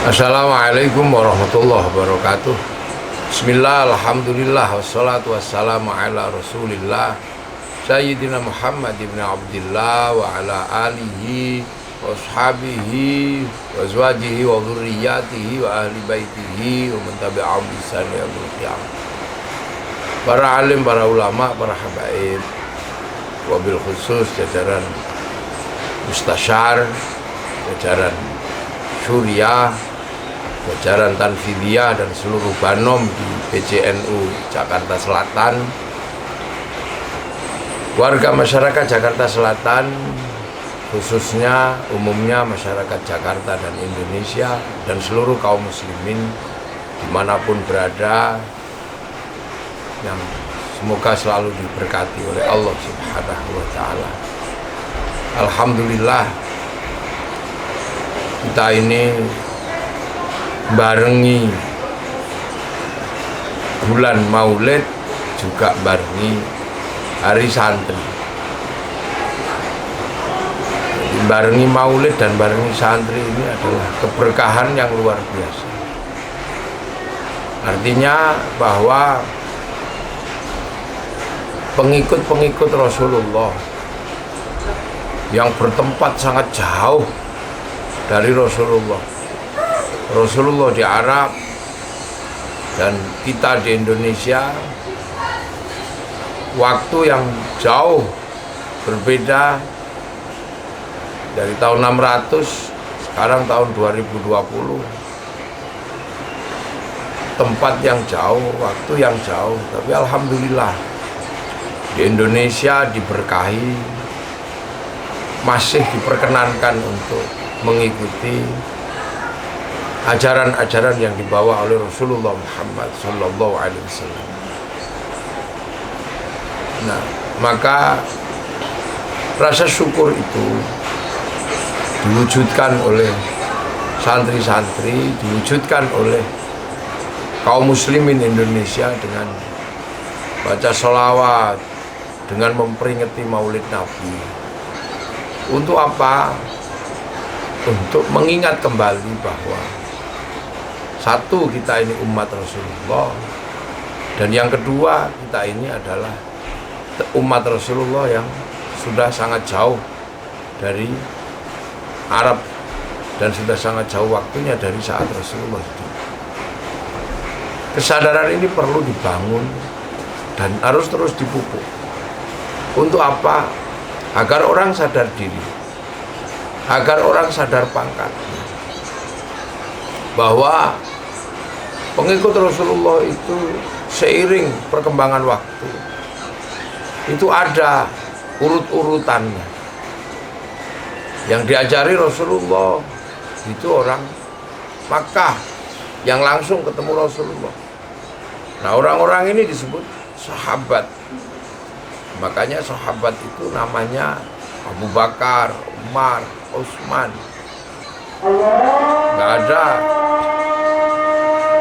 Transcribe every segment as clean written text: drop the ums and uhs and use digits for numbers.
Assalamualaikum warahmatullahi wabarakatuh. Bismillah, alhamdulillah, wassalatu wassalamu ala rasulillah Sayyidina Muhammad ibn Abdillah wa ala alihi wa ashabihi wa azwajihi wa dhurriyyatihi wa ahli baitihi wa man tabi'ahum bi ihsan ila yaumil qiyamah. Para alim, para ulama, para habaib, wabil khusus jajaran mustasyar, jajaran syuriah, jajaran Tanfidiyah dan seluruh Banom di PCNU Jakarta Selatan, warga masyarakat Jakarta Selatan, khususnya umumnya masyarakat Jakarta dan Indonesia, dan seluruh kaum muslimin dimanapun berada, yang semoga selalu diberkati oleh Allah Subhanahu wa Ta'ala. Alhamdulillah, kita ini barengi bulan Maulid, juga barengi hari santri. Barengi Maulid dan barengi santri ini adalah keberkahan yang luar biasa. Artinya bahwa pengikut-pengikut Rasulullah yang bertempat sangat jauh dari Rasulullah di Arab dan kita di Indonesia, waktu yang jauh berbeda, dari tahun 600 sekarang tahun 2020, tempat yang jauh, waktu yang jauh, tapi alhamdulillah di Indonesia diberkahi, masih diperkenankan untuk mengikuti ajaran-ajaran yang dibawa oleh Rasulullah Muhammad Sallallahu Alaihi Wasallam. Nah, maka rasa syukur itu diwujudkan oleh santri-santri, diwujudkan oleh kaum muslimin Indonesia dengan baca sholawat, dengan memperingati Maulid Nabi. Untuk apa? Untuk mengingat kembali bahwa satu, kita ini umat Rasulullah, dan yang kedua, kita ini adalah umat Rasulullah yang sudah sangat jauh dari Arab dan sudah sangat jauh waktunya dari saat Rasulullah hidup. Kesadaran ini perlu dibangun dan harus terus dipupuk. Untuk apa? Agar orang sadar diri, agar orang sadar pangkat, bahwa pengikut Rasulullah itu seiring perkembangan waktu itu ada urut-urutannya. Yang diajari Rasulullah itu orang Makkah yang langsung ketemu Rasulullah. Nah, orang-orang ini disebut sahabat. Makanya sahabat itu namanya Abu Bakar, Umar, Utsman. Nggak ada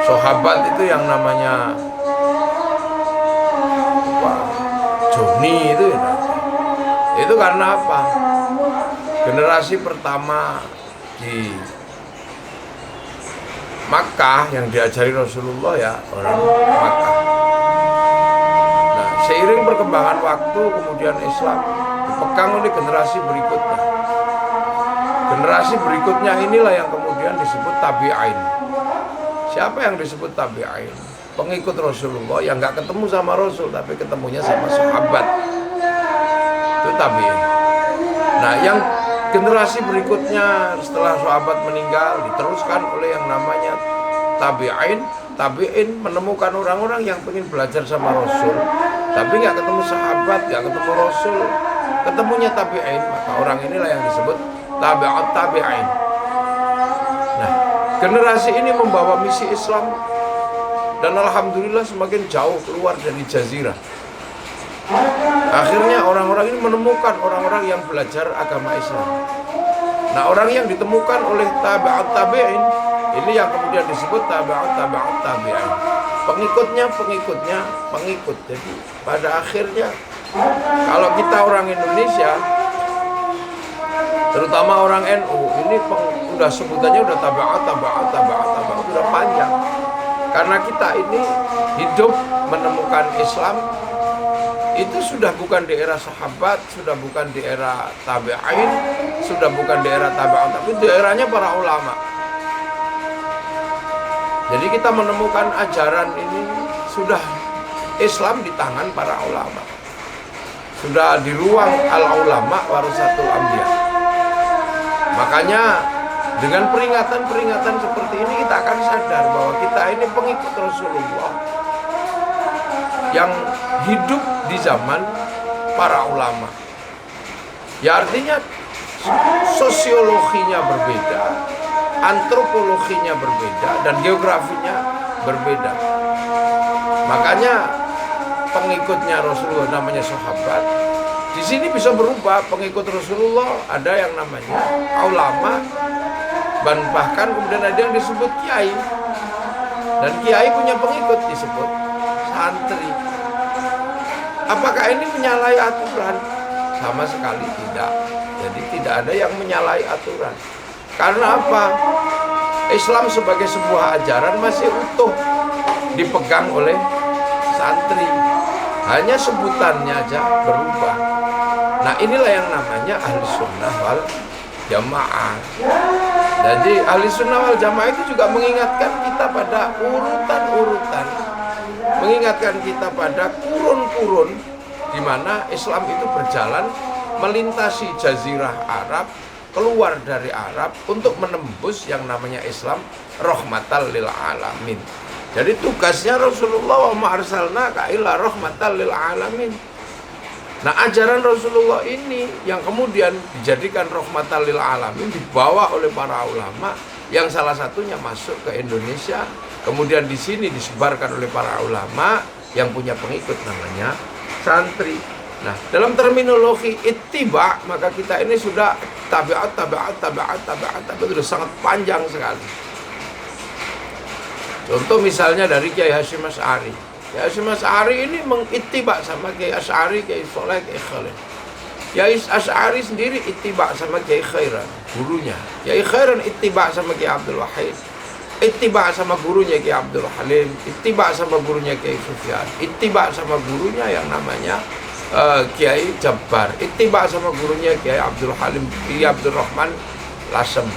sahabat itu yang namanya Joni itu. Itu karena apa? Generasi pertama di Makkah yang diajari Rasulullah ya orang Makkah. Nah, seiring perkembangan waktu kemudian Islam dipegang oleh generasi berikutnya. Generasi berikutnya inilah yang kemudian disebut tabi'in. Siapa yang disebut tabi'in? Pengikut Rasulullah yang nggak ketemu sama Rasul tapi ketemunya sama sahabat. Itu tabi'in. Nah, yang generasi berikutnya setelah sahabat meninggal diteruskan oleh yang namanya tabi'in. Tabi'in menemukan orang-orang yang ingin belajar sama Rasul tapi nggak ketemu sahabat, nggak ketemu Rasul, ketemunya tabi'in. Maka orang inilah yang disebut tabi'ut tabi'in. Nah, generasi ini membawa misi Islam dan alhamdulillah semakin jauh keluar dari jazirah. Akhirnya orang-orang ini menemukan orang-orang yang belajar agama Islam. Nah, orang yang ditemukan oleh tabi'ut tabi'in ini yang kemudian disebut tabi'ut tabi'in. Pengikutnya pengikut. Jadi pada akhirnya kalau kita orang Indonesia, terutama orang NU, ini udah sebutannya udah tabaat, udah panjang. Karena kita ini hidup menemukan Islam itu sudah bukan di era sahabat, sudah bukan di era tabi'in, sudah bukan di era tabi'un, tapi di eranya para ulama. Jadi kita menemukan ajaran ini sudah Islam di tangan para ulama. Sudah di ruang al-ulama warasatul anbiya. Makanya dengan peringatan-peringatan seperti ini kita akan sadar bahwa kita ini pengikut Rasulullah yang hidup di zaman para ulama. Ya artinya sosiologinya berbeda, antropologinya berbeda, dan geografinya berbeda. Makanya pengikutnya Rasulullah namanya sahabat. Di sini bisa berubah, pengikut Rasulullah ada yang namanya ulama, dan bahkan kemudian ada yang disebut kiai. Dan kiai punya pengikut disebut santri. Apakah ini menyalahi aturan? Sama sekali tidak. Jadi tidak ada yang menyalahi aturan. Karena apa? Islam sebagai sebuah ajaran masih utuh dipegang oleh santri. Hanya sebutannya aja berubah. Nah inilah yang namanya ahli sunnah wal jamaah. Jadi ahli sunnah wal jamaah itu juga mengingatkan kita pada urutan-urutan, mengingatkan kita pada kurun-kurun di mana Islam itu berjalan melintasi jazirah Arab, keluar dari Arab untuk menembus yang namanya Islam rahmatal lil alamin. Jadi tugasnya Rasulullah wa ma arsalnaka illa rahmatal lil alamin. Nah ajaran Rasulullah ini yang kemudian dijadikan rahmatal lil alamin dibawa oleh para ulama yang salah satunya masuk ke Indonesia, kemudian di sini disebarkan oleh para ulama yang punya pengikut namanya santri. Nah, dalam terminologi ittiba maka kita ini sudah tabiat sudah sangat panjang sekali. Contoh misalnya dari Kiai Hasyim Asy'ari. Kiai Hasyim Asy'ari ini mengittiba sama Kiai Asy'ari, Kiai Soleh, Kiai Khalil. Kiai Asy'ari sendiri ittiba sama Kiai Khairan, gurunya. Kiai Khairan ittiba sama Kiai Abdul Wahid. Ittiba sama gurunya Kiai Abdul Halim, ittiba sama gurunya Kiai Sufyan, ittiba sama gurunya yang namanya Kiai Jabbar, ittiba sama gurunya Kiai Abdul Halim, Kiai Abdul Rahman Lasem,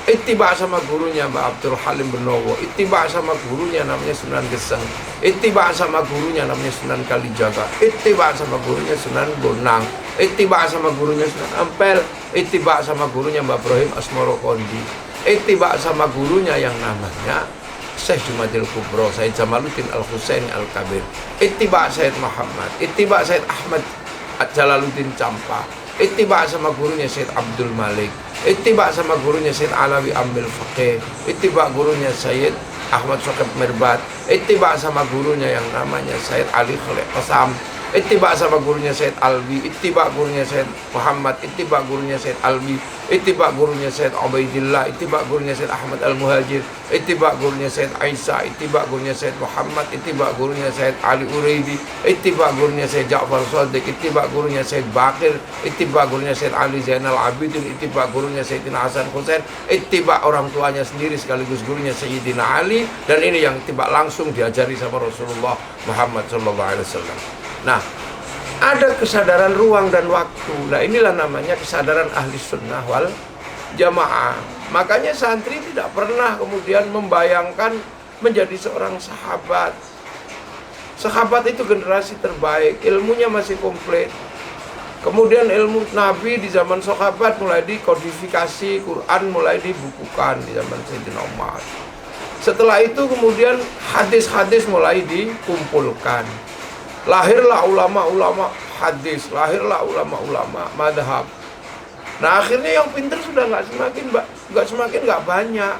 ittiba sama gurunya Mbak Abdul Halim Benowo, ittiba sama gurunya namanya Sunan Geseng, ittiba sama gurunya namanya Sunan Kalijaga, ittiba sama gurunya Sunan Bonang, ittiba sama gurunya Sunan Ampel, ittiba sama gurunya Mbak Ibrahim Asmoro Kondi, ittiba sama gurunya yang namanya Syekh Jumadil Kubro, Said Jamaluddin Al-Husaini Al-Kabir, ittiba Said Muhammad, ittiba Said Ahmad Jalaluddin Campa, ittiba sama gurunya Said Abdul Malik, ittiba sama gurunya Said Alawi Ambil Faqih, ittiba gurunya Said Ahmad Syakib Mirbat, ittiba sama gurunya yang namanya Said Ali Khalid Qasam, ittiba sama gurunya Said Alwi, ittiba gurunya Said Muhammad, ittiba gurunya Said Alwi, ittiba gurunya Said Ubaidillah, ittiba gurunya Said Ahmad Al-Muhajir, ittiba gurunya Said Aisyah, ittiba gurunya Said Muhammad, ittiba gurunya Said Ali Uraidi, ittiba gurunya Said Ja'far Shadiq, ittiba gurunya Said Bakir, ittiba gurunya Said Ali Zainal Abidin, ittiba gurunya Sayyidina Hasan Husain, ittiba orang tuanya sendiri sekaligus gurunya Sayyidina Ali, dan ini yang ittiba langsung diajari sama Rasulullah Muhammad SAW. Nah, ada kesadaran ruang dan waktu. Nah, inilah namanya kesadaran ahli sunnah wal jamaah. Makanya santri tidak pernah kemudian membayangkan menjadi seorang sahabat. Sahabat itu generasi terbaik, ilmunya masih komplit. Kemudian ilmu Nabi di zaman sahabat mulai dikodifikasi, Quran mulai dibukukan di zaman Sayyidina Umar. Setelah itu kemudian hadis-hadis mulai dikumpulkan. Lahirlah ulama-ulama hadis, lahirlah ulama-ulama madhab. Nah akhirnya yang pintar sudah nggak semakin banyak.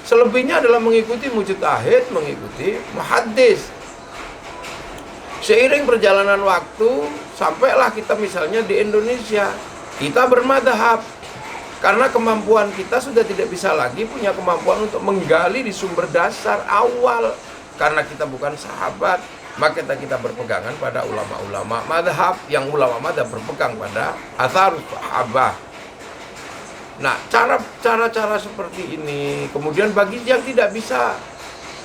Selebihnya adalah mengikuti mujtahid, mengikuti muhaddis. Seiring perjalanan waktu, sampailah kita misalnya di Indonesia, kita bermadhab. Karena kemampuan kita sudah tidak bisa lagi punya kemampuan untuk menggali di sumber dasar awal. Karena kita bukan sahabat, maka kita berpegangan pada ulama-ulama madhab, yang ulama madhab berpegang pada athar sahabah. Nah, cara-cara seperti ini, kemudian bagi yang tidak bisa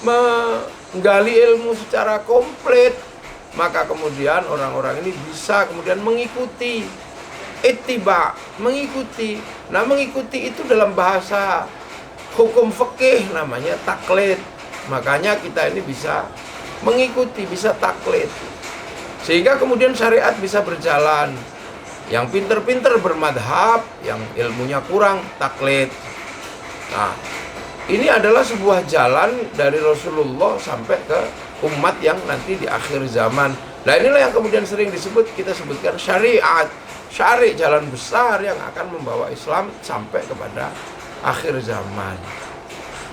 menggali ilmu secara komplit, maka kemudian orang-orang ini bisa kemudian mengikuti, ittiba, mengikuti. Nah, mengikuti itu dalam bahasa hukum fikih namanya taklid. Makanya kita ini bisa mengikuti, bisa taklid. Sehingga kemudian syariat bisa berjalan. Yang pinter-pinter bermadhab, yang ilmunya kurang taklid. Nah, ini adalah sebuah jalan dari Rasulullah sampai ke umat yang nanti di akhir zaman. Nah, inilah yang kemudian sering kita sebutkan syariat. Syari, jalan besar yang akan membawa Islam sampai kepada akhir zaman.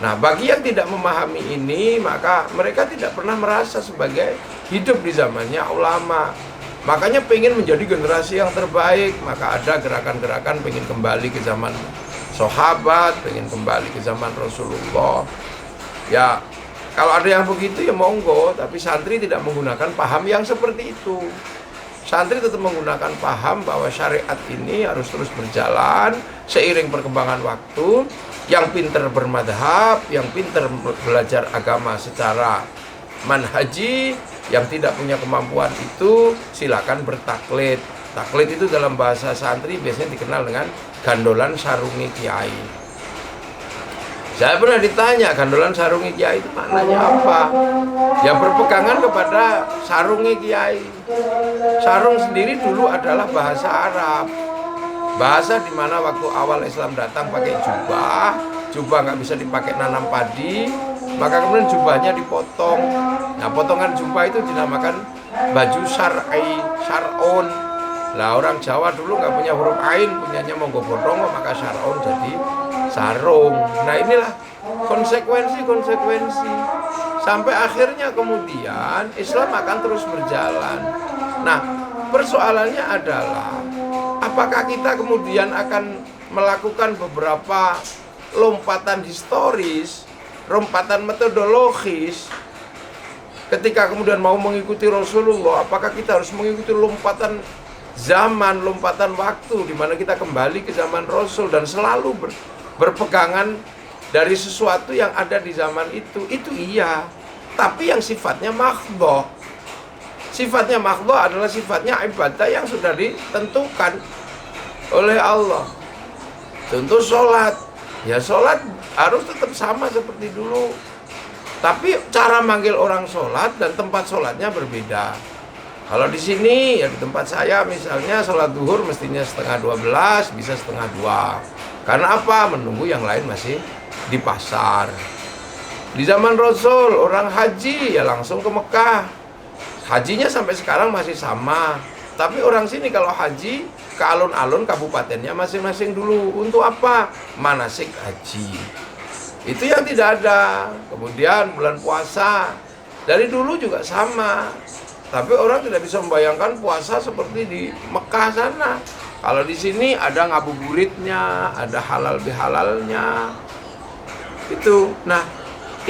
Nah, bagi yang tidak memahami ini, maka mereka tidak pernah merasa sebagai hidup di zamannya ulama. Makanya pengen menjadi generasi yang terbaik, maka ada gerakan-gerakan pengen kembali ke zaman sahabat, pengen kembali ke zaman Rasulullah. Ya, kalau ada yang begitu ya monggo, tapi santri tidak menggunakan paham yang seperti itu. Santri tetap menggunakan paham bahwa syariat ini harus terus berjalan seiring perkembangan waktu. Yang pinter bermadhab, yang pinter belajar agama secara manhaji, yang tidak punya kemampuan itu silakan bertaklid. Taklid itu dalam bahasa santri biasanya dikenal dengan gandolan sarungi kiai. Saya pernah ditanya, gandolan sarungi kiai itu maknanya apa? Ya, berpegangan kepada sarungi kiai. Sarung sendiri dulu adalah bahasa Arab. Bahasa di mana waktu awal Islam datang pakai jubah nggak bisa dipakai nanam padi, maka kemudian jubahnya dipotong. Nah, potongan jubah itu dinamakan baju syar'un. Lah, orang Jawa dulu nggak punya huruf ain, punyanya monggo bodong, maka syar'un jadi sarung. Nah, inilah konsekuensi sampai akhirnya kemudian Islam akan terus berjalan. Nah, persoalannya adalah apakah kita kemudian akan melakukan beberapa lompatan historis, lompatan metodologis ketika kemudian mau mengikuti Rasulullah? Apakah kita harus mengikuti lompatan zaman, lompatan waktu di mana kita kembali ke zaman Rasul dan selalu berpegangan dari sesuatu yang ada di zaman itu iya, tapi yang sifatnya makhdhah. Sifatnya makhdhah adalah sifatnya ibadah yang sudah ditentukan oleh Allah. Contoh sholat, ya sholat harus tetap sama seperti dulu, tapi cara manggil orang sholat dan tempat sholatnya berbeda. Kalau di sini, ya di tempat saya misalnya sholat duhur mestinya 11:30, bisa 11:30. Karena apa? Menunggu yang lain masih di pasar. Di zaman Rasul, orang haji ya langsung ke Mekah. Hajinya sampai sekarang masih sama. Tapi orang sini kalau haji ke alun-alun kabupatennya masing-masing dulu. Untuk apa? Manasik haji. Itu yang tidak ada. Kemudian bulan puasa, dari dulu juga sama. Tapi orang tidak bisa membayangkan puasa seperti di Mekah sana. Kalau di sini ada ngabuburitnya, ada halal bihalalnya. Itu. Nah,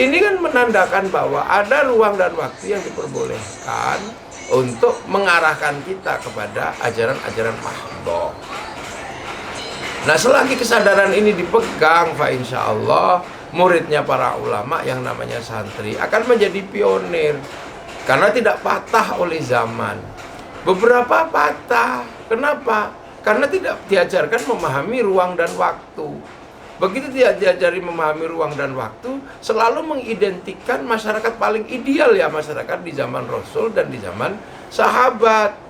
ini kan menandakan bahwa ada ruang dan waktu yang diperbolehkan untuk mengarahkan kita kepada ajaran-ajaran mahdhah. Nah, selagi kesadaran ini dipegang, fa insya Allah muridnya para ulama yang namanya santri akan menjadi pionir. Karena tidak patah oleh zaman. Beberapa patah. Kenapa? Karena tidak diajarkan memahami ruang dan waktu. Begitu dia diajari memahami ruang dan waktu, selalu mengidentikan masyarakat paling ideal ya masyarakat di zaman Rasul dan di zaman sahabat.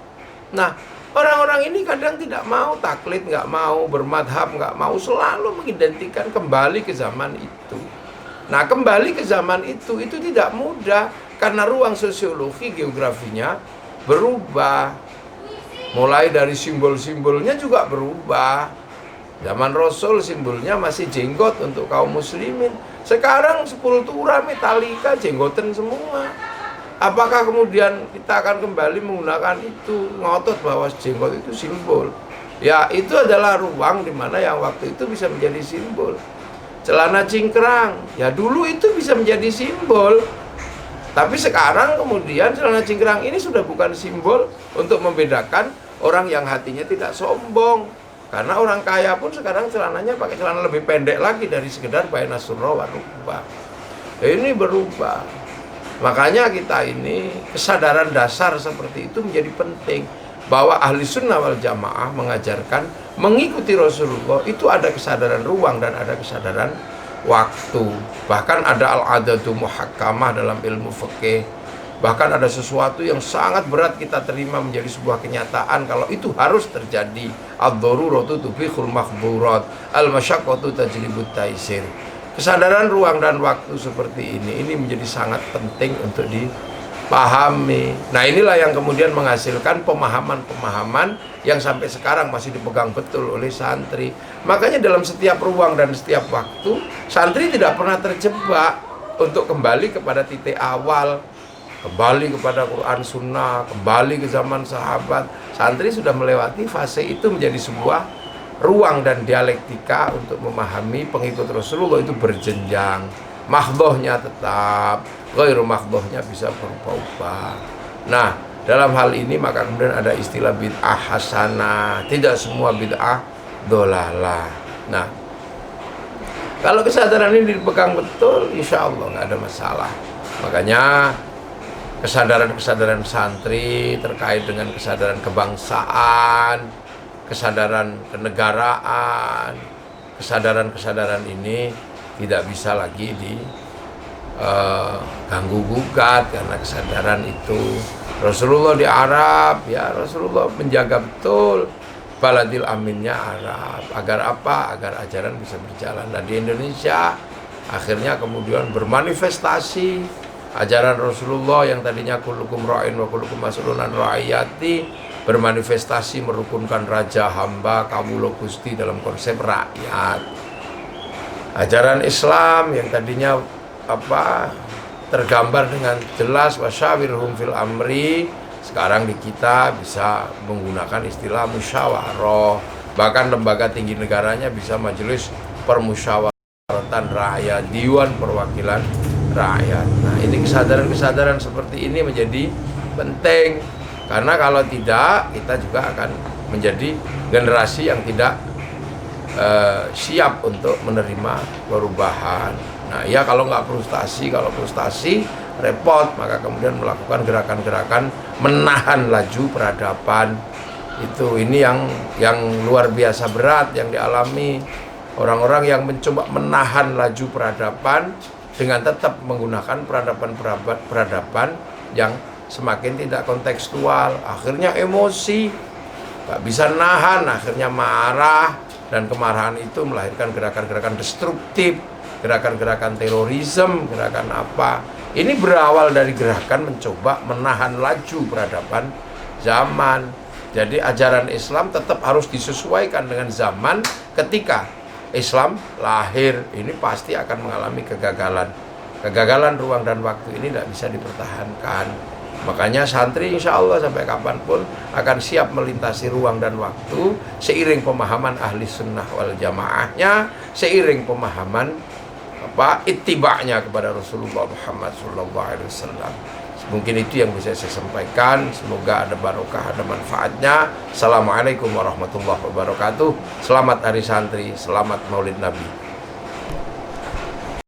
Nah, orang-orang ini kadang tidak mau taklid, nggak mau bermadhab, nggak mau, selalu mengidentikan kembali ke zaman itu. Nah, kembali ke zaman itu tidak mudah. Karena ruang sosiologi, geografinya berubah. Mulai dari simbol-simbolnya juga berubah. Zaman Rasul simbolnya masih jenggot untuk kaum muslimin. Sekarang Sepultura, Metallica, jenggoten semua. Apakah kemudian kita akan kembali menggunakan itu, ngotot bahwa jenggot itu simbol? Ya, itu adalah ruang di mana yang waktu itu bisa menjadi simbol. Celana cingkrang, ya dulu itu bisa menjadi simbol. Tapi sekarang kemudian celana cingkrang ini sudah bukan simbol untuk membedakan orang yang hatinya tidak sombong. Karena orang kaya pun sekarang celananya pakai celana lebih pendek lagi dari sekedar baina surra wa rukbah. Ini berubah. Makanya kita ini kesadaran dasar seperti itu menjadi penting, bahwa ahli sunnah wal jamaah mengajarkan mengikuti Rasulullah itu ada kesadaran ruang dan ada kesadaran waktu. Bahkan ada al-adatu muhakkamah dalam ilmu fikih. Bahkan ada sesuatu yang sangat berat kita terima menjadi sebuah kenyataan kalau itu harus terjadi. Ad-daruratu tubihul mahdhurat, al-masyaqqatu tajlibut taisir. Kesadaran ruang dan waktu seperti ini menjadi sangat penting untuk dipahami. Nah, inilah yang kemudian menghasilkan pemahaman-pemahaman yang sampai sekarang masih dipegang betul oleh santri. Makanya dalam setiap ruang dan setiap waktu, santri tidak pernah terjebak untuk kembali kepada titik awal, kembali kepada Quran Sunnah, kembali ke zaman sahabat. Santri sudah melewati fase itu menjadi sebuah ruang dan dialektika untuk memahami pengikut Rasulullah itu berjenjang. Mahdhohnya tetap, ghairu mahdhohnya bisa berubah-ubah. Nah, dalam hal ini maka kemudian ada istilah bid'ah hasanah. Tidak semua bid'ah dolalah. Nah, kalau kesadaran ini dipegang betul, insya Allah nggak ada masalah. Makanya kesadaran-kesadaran santri terkait dengan kesadaran kebangsaan, kesadaran kenegaraan, kesadaran-kesadaran ini tidak bisa lagi diganggu gugat, karena kesadaran itu Rasulullah di Arab, ya Rasulullah menjaga betul baladil aminnya Arab. Agar apa? Agar ajaran bisa berjalan. Dan di Indonesia akhirnya kemudian bermanifestasi ajaran Rasulullah yang tadinya kullukum ra'in wa kullukum mas'ulun an ra'iyati, bermanifestasi merukunkan raja, hamba, kawula Gusti dalam konsep rakyat. Ajaran Islam yang tadinya tergambar dengan jelas wasyawirhum fil amri, sekarang di kita bisa menggunakan istilah musyawarah. Bahkan lembaga tinggi negaranya bisa majelis permusyawaratan rakyat, dewan perwakilan rakyat. Nah, ini kesadaran-kesadaran seperti ini menjadi penting. Karena kalau tidak, kita juga akan menjadi generasi yang tidak siap untuk menerima perubahan. Nah, ya kalau nggak frustasi, kalau frustasi repot, maka kemudian melakukan gerakan-gerakan menahan laju peradaban. Ini yang luar biasa berat yang dialami orang-orang yang mencoba menahan laju peradaban dengan tetap menggunakan peradaban yang semakin tidak kontekstual, akhirnya emosi, gak bisa nahan, akhirnya marah, dan kemarahan itu melahirkan gerakan-gerakan destruktif, gerakan-gerakan terorisme, gerakan apa. Ini berawal dari gerakan mencoba menahan laju peradaban zaman. Jadi ajaran Islam tetap harus disesuaikan dengan zaman. Ketika Islam lahir, ini pasti akan mengalami kegagalan. Kegagalan ruang dan waktu ini tidak bisa dipertahankan. Makanya santri insya Allah sampai kapanpun akan siap melintasi ruang dan waktu seiring pemahaman ahli sunnah wal jamaahnya, seiring pemahaman ittiba'nya kepada Rasulullah Muhammad SAW. Mungkin itu yang bisa saya sampaikan. Semoga ada barokah, ada manfaatnya. Assalamualaikum warahmatullahi wabarakatuh. Selamat Hari Santri, selamat Maulid Nabi.